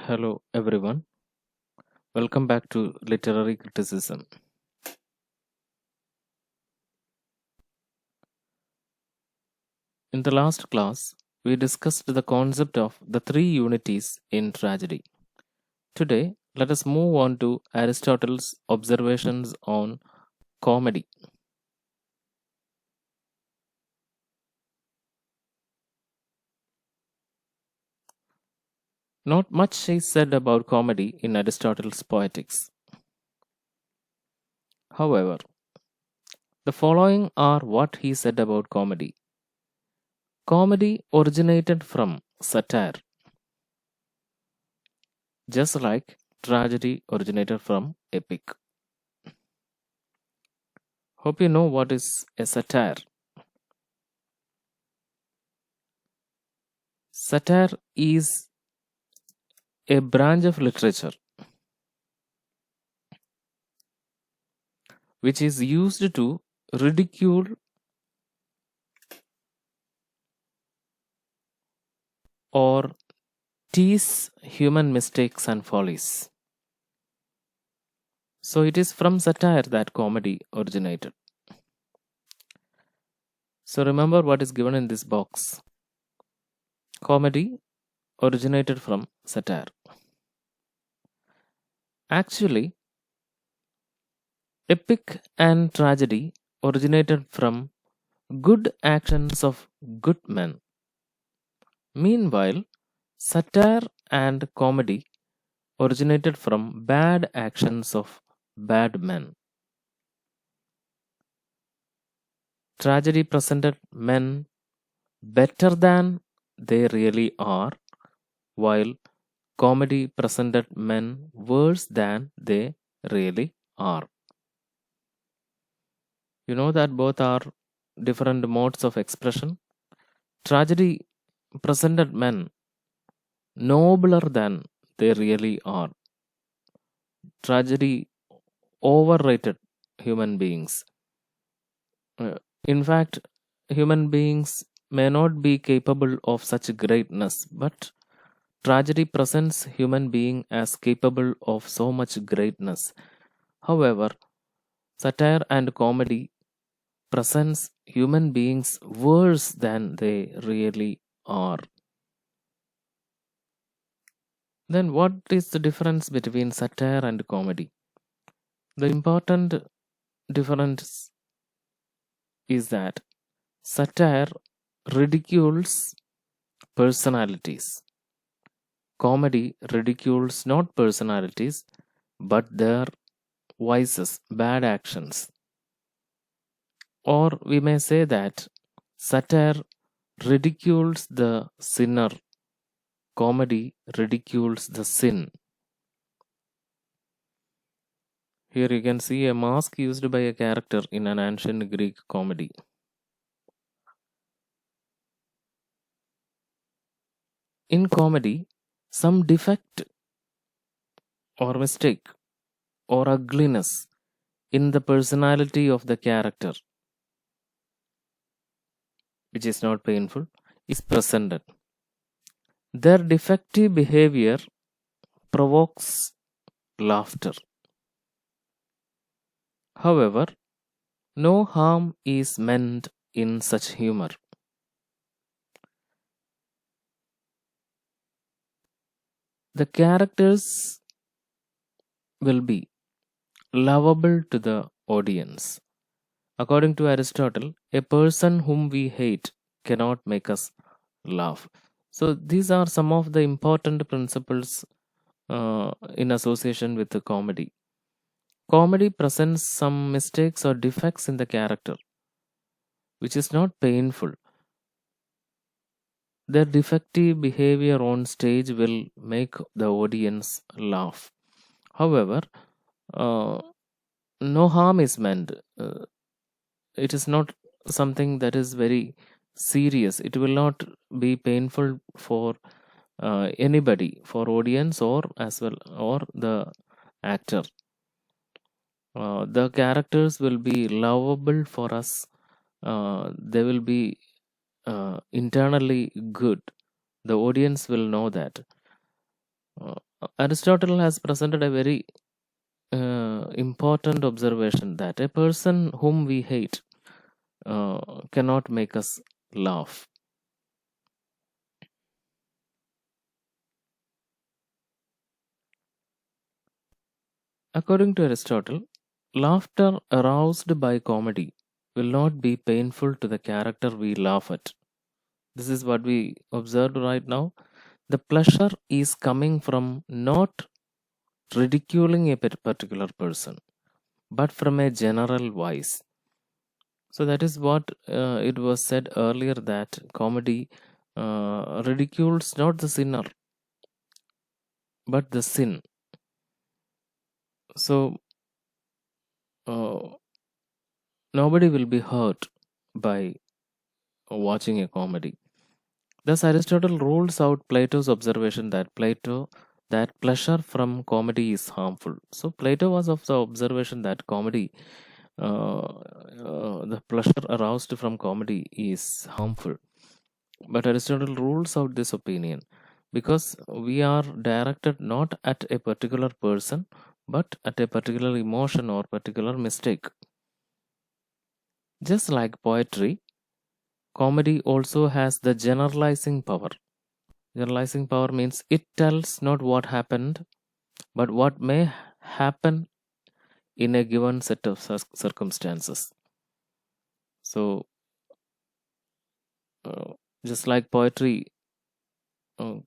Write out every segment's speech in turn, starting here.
Hello, everyone. Welcome back to Literary Criticism. In the last class, we discussed the concept of the three unities in tragedy. Today, let us move on to Aristotle's observations on comedy. Not much is said about comedy in Aristotle's Poetics. However, the following are what he said about comedy. Comedy originated from satire, just like tragedy originated from epic. Hope you know what is a satire. Satire is a branch of literature which is used to ridicule or tease human mistakes and follies. So it is from satire that comedy originated. So remember what is given in this box. Comedy originated from satire. Actually, epic and tragedy originated from good actions of good men. Meanwhile, satire and comedy originated from bad actions of bad men. Tragedy presented men better than they really are, while comedy presented men worse than they really are. You know that both are different modes of expression. Tragedy presented men nobler than they really are. Tragedy overrated human beings. In fact, human beings may not be capable of such greatness, but tragedy presents human being as capable of so much greatness. However, satire and comedy presents human beings worse than they really are. Then what is the difference between satire and comedy? The important difference is that satire ridicules personalities. Comedy ridicules not personalities but their vices, bad actions. Or we may say that satire ridicules the sinner, comedy ridicules the sin. Here you can see a mask used by a character in an ancient Greek comedy. In comedy, some defect or mistake or ugliness in the personality of the character, which is not painful, is presented. Their defective behavior provokes laughter. However, no harm is meant in such humor. The characters will be lovable to the audience. According to Aristotle, a person whom we hate cannot make us laugh. So, these are some of the important principles in association with the comedy. Comedy presents some mistakes or defects in the character, which is not painful. Their defective behavior on stage will make the audience laugh. However, no harm is meant. It is not something that is very serious. It will not be painful for anybody, for audience or as well or the actor. The characters will be lovable for us. They will be internally good. The audience will know that. Aristotle has presented a very important observation that a person whom we hate cannot make us laugh. According to Aristotle, laughter aroused by comedy will not be painful to the character we laugh at. This is what we observed right now. The pleasure is coming from not ridiculing a particular person, but from a general vice. So that is what it was said earlier that comedy ridicules not the sinner, but the sin. So uh, nobody will be hurt by watching a comedy. Thus, Aristotle rules out Plato's observation that pleasure from comedy is harmful. So Plato was of the observation that comedy, the pleasure aroused from comedy is harmful. But Aristotle rules out this opinion because we are directed not at a particular person, but at a particular emotion or particular mistake. Just like poetry, comedy also has the generalizing power. Generalizing power means it tells not what happened, but what may happen in a given set of circumstances. So, uh, just like poetry,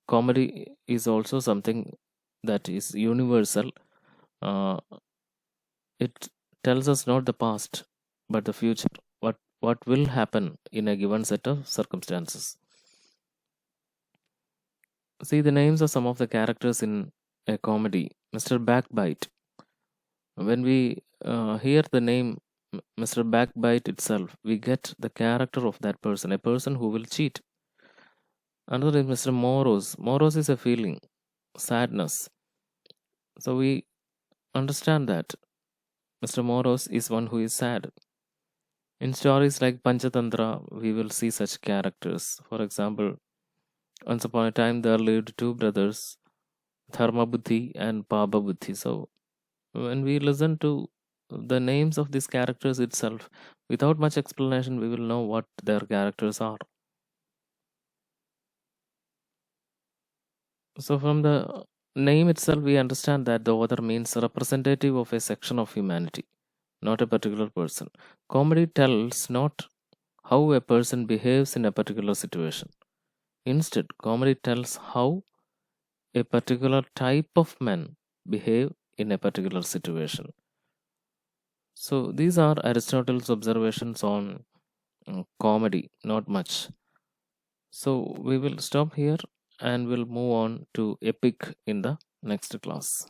comedy is also something that is universal. Uh, it tells us not the past, but the future. What will happen in a given set of circumstances. See the names of some of the characters in a comedy. Mr. Backbite. When we hear the name Mr. Backbite itself, we get the character of that person, a person who will cheat. Another is Mr. Moros. Moros is a feeling, sadness. So we understand that Mr. Moros is one who is sad. In stories like Panchatantra, we will see such characters. For example, once upon a time there lived two brothers, Dharma Buddhi and Papa Buddhi. So when we listen to the names of these characters itself, without much explanation, we will know what their characters are. So, from the name itself, we understand that the author means representative of a section of humanity, not a particular person. Comedy tells not how a person behaves in a particular situation. Instead, comedy tells how a particular type of men behave in a particular situation. So, these are Aristotle's observations on comedy, not much. So, we will stop here and we'll move on to epic in the next class.